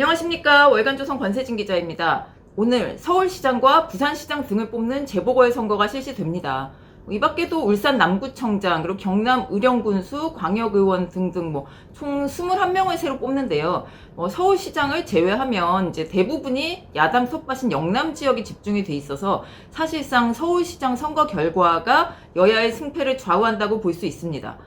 안녕하십니까. 월간조선 권세진 기자입니다. 오늘 서울시장과 부산시장 등을 뽑는 재보궐 선거가 실시됩니다. 이 밖에도 울산 남구청장, 그리고 경남 의령군수, 광역의원 등등 총 21명을 새로 뽑는데요. 서울시장을 제외하면 이제 대부분이 야당 텃밭인 영남 지역이 집중이 돼 있어서 사실상 서울시장 선거 결과가 여야의 승패를 좌우한다고 볼 수 있습니다.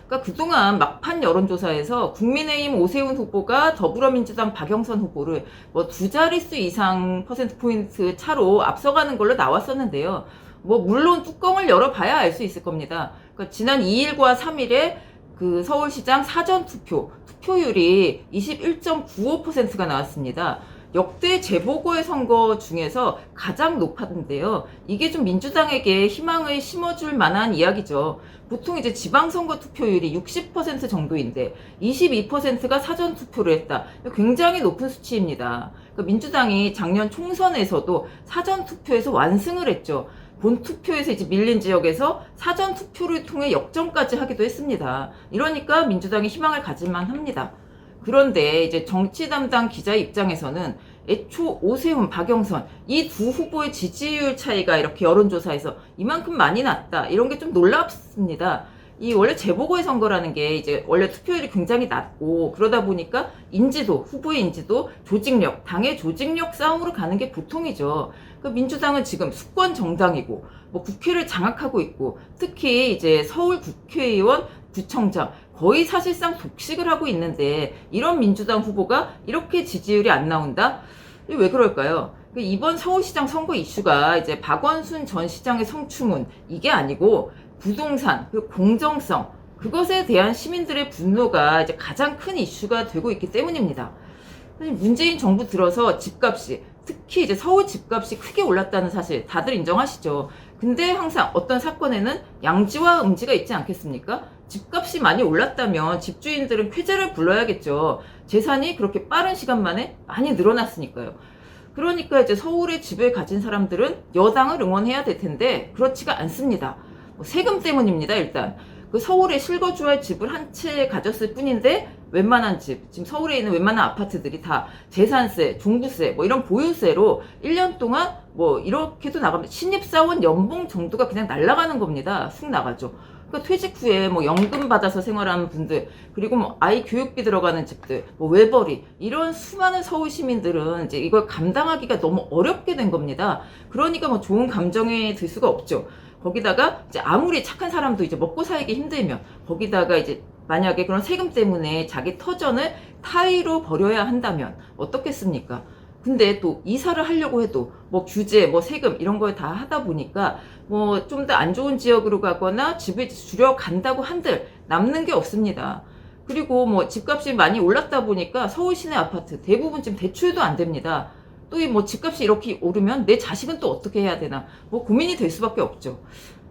그러니까 그동안 막판 여론조사에서 국민의힘 오세훈 후보가 더불어민주당 박영선 후보를 두 자릿수 이상 퍼센트포인트 차로 앞서가는 걸로 나왔었는데요. 물론 뚜껑을 열어봐야 알 수 있을 겁니다. 그러니까 지난 2일과 3일에 그 서울시장 투표율이 21.95%가 나왔습니다. 역대 재보궐 선거 중에서 가장 높았는데요. 이게 좀 민주당에게 희망을 심어줄 만한 이야기죠. 보통 이제 지방선거 투표율이 60% 정도인데 22%가 사전 투표를 했다. 굉장히 높은 수치입니다. 그러니까 민주당이 작년 총선에서도 사전 투표에서 완승을 했죠. 본 투표에서 이제 밀린 지역에서 사전 투표를 통해 역전까지 하기도 했습니다. 이러니까 민주당이 희망을 가질만 합니다. 그런데 이제 정치 담당 기자 입장에서는 애초 오세훈, 박영선 이 두 후보의 지지율 차이가 이렇게 여론조사에서 이만큼 많이 났다. 이런 게 좀 놀랍습니다. 이 원래 재보궐 선거라는 게 이제 원래 투표율이 굉장히 낮고 그러다 보니까 후보의 인지도, 조직력, 당의 조직력 싸움으로 가는 게 보통이죠. 그러니까 민주당은 지금 수권 정당이고 국회를 장악하고 있고 특히 이제 서울 국회의원, 구청장 거의 사실상 독식을 하고 있는데 이런 민주당 후보가 이렇게 지지율이 안 나온다? 왜 그럴까요? 이번 서울시장 선거 이슈가 이제 박원순 전 시장의 성추문 이게 아니고 부동산, 그리고 공정성 그것에 대한 시민들의 분노가 이제 가장 큰 이슈가 되고 있기 때문입니다. 사실 문재인 정부 들어서 집값이 특히 이제 서울 집값이 크게 올랐다는 사실 다들 인정하시죠. 근데 항상 어떤 사건에는 양지와 음지가 있지 않겠습니까? 집값이 많이 올랐다면 집주인들은 쾌재를 불러야겠죠. 재산이 그렇게 빠른 시간 만에 많이 늘어났으니까요. 그러니까 이제 서울에 집을 가진 사람들은 여당을 응원해야 될 텐데 그렇지가 않습니다. 세금 때문입니다. 일단 그 서울에 실거주할 집을 한 채 가졌을 뿐인데 웬만한 집, 지금 서울에 있는 웬만한 아파트들이 다 재산세, 종부세, 이런 보유세로 1년 동안 이렇게도 나갑니다. 신입사원 연봉 정도가 그냥 날아가는 겁니다. 쑥 나가죠. 그러니까 퇴직 후에 연금 받아서 생활하는 분들, 그리고 아이 교육비 들어가는 집들, 외벌이, 이런 수많은 서울 시민들은 이제 이걸 감당하기가 너무 어렵게 된 겁니다. 그러니까 좋은 감정에 들 수가 없죠. 거기다가 이제 아무리 착한 사람도 이제 먹고 살기 힘들면 거기다가 이제 만약에 그런 세금 때문에 자기 터전을 타의로 버려야 한다면 어떻겠습니까? 근데 또 이사를 하려고 해도 규제, 세금 이런 걸 다 하다 보니까 좀 더 안 좋은 지역으로 가거나 집을 줄여간다고 한들 남는 게 없습니다. 그리고 집값이 많이 올랐다 보니까 서울 시내 아파트 대부분 지금 대출도 안 됩니다. 또 이 집값이 이렇게 오르면 내 자식은 또 어떻게 해야 되나 고민이 될 수밖에 없죠.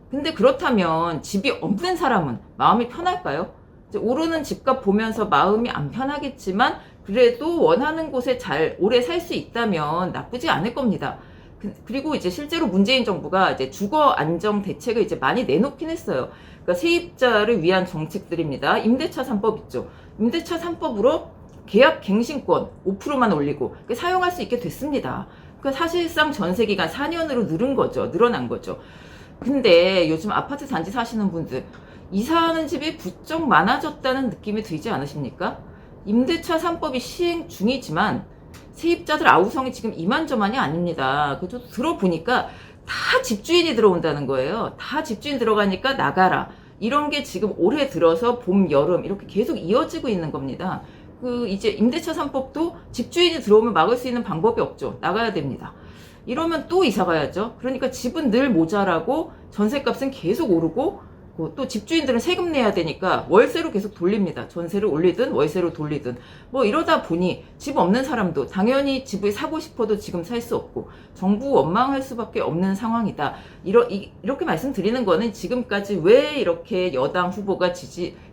근데 그렇다면 집이 없는 사람은 마음이 편할까요? 이제 오르는 집값 보면서 마음이 안 편하겠지만 그래도 원하는 곳에 잘 오래 살 수 있다면 나쁘지 않을 겁니다. 그리고 이제 실제로 문재인 정부가 이제 주거 안정 대책을 이제 많이 내놓긴 했어요. 그러니까 세입자를 위한 정책들입니다. 임대차 3법 있죠. 임대차 3법으로 계약 갱신권 5%만 올리고 사용할 수 있게 됐습니다. 그러니까 사실상 전세기간 4년으로 늘어난 거죠. 근데 요즘 아파트 단지 사시는 분들 이사하는 집이 부쩍 많아졌다는 느낌이 들지 않으십니까? 임대차 3법이 시행 중이지만 세입자들 아우성이 지금 이만저만이 아닙니다. 그래서 들어보니까 다 집주인이 들어온다는 거예요. 다 집주인 들어가니까 나가라. 이런 게 지금 올해 들어서 봄, 여름 이렇게 계속 이어지고 있는 겁니다. 이제 임대차 3법도 집주인이 들어오면 막을 수 있는 방법이 없죠. 나가야 됩니다. 이러면 또 이사 가야죠. 그러니까 집은 늘 모자라고 전세값은 계속 오르고 또 집주인들은 세금 내야 되니까 월세로 계속 돌립니다. 전세를 올리든 월세로 돌리든 이러다 보니 집 없는 사람도 당연히 집을 사고 싶어도 지금 살 수 없고 정부 원망할 수밖에 없는 상황이다. 이렇게 말씀드리는 거는 지금까지 왜 이렇게 여당 후보가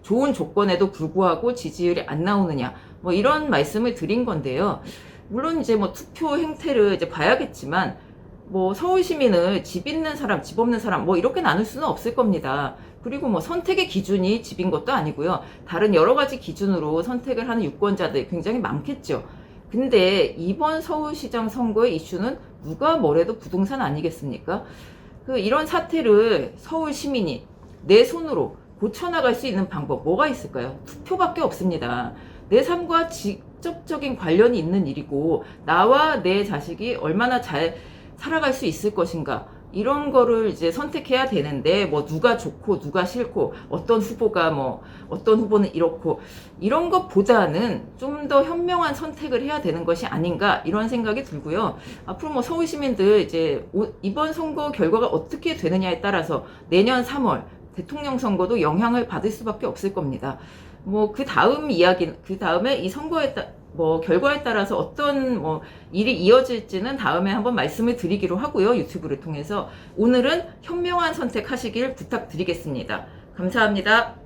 좋은 조건에도 불구하고 지지율이 안 나오느냐 이런 말씀을 드린 건데요. 물론 이제 투표 행태를 이제 봐야겠지만 서울 시민을 집 있는 사람, 집 없는 사람 이렇게 나눌 수는 없을 겁니다. 그리고 선택의 기준이 집인 것도 아니고요. 다른 여러 가지 기준으로 선택을 하는 유권자들 굉장히 많겠죠. 근데 이번 서울시장 선거의 이슈는 누가 뭐래도 부동산 아니겠습니까? 이런 사태를 서울 시민이 내 손으로 고쳐나갈 수 있는 방법 뭐가 있을까요? 투표밖에 없습니다. 내 삶과 직접적인 관련이 있는 일이고 나와 내 자식이 얼마나 잘 살아갈 수 있을 것인가, 이런 거를 이제 선택해야 되는데, 뭐 누가 좋고 누가 싫고 어떤 후보가 어떤 후보는 이렇고, 이런 것보다는 좀 더 현명한 선택을 해야 되는 것이 아닌가, 이런 생각이 들고요. 앞으로 서울 시민들 이제 이번 선거 결과가 어떻게 되느냐에 따라서 내년 3월 대통령 선거도 영향을 받을 수밖에 없을 겁니다. 그 다음 그 다음에 이 선거에 결과에 따라서 어떤 일이 이어질지는 다음에 한번 말씀을 드리기로 하고요. 유튜브를 통해서. 오늘은 현명한 선택하시길 부탁드리겠습니다. 감사합니다.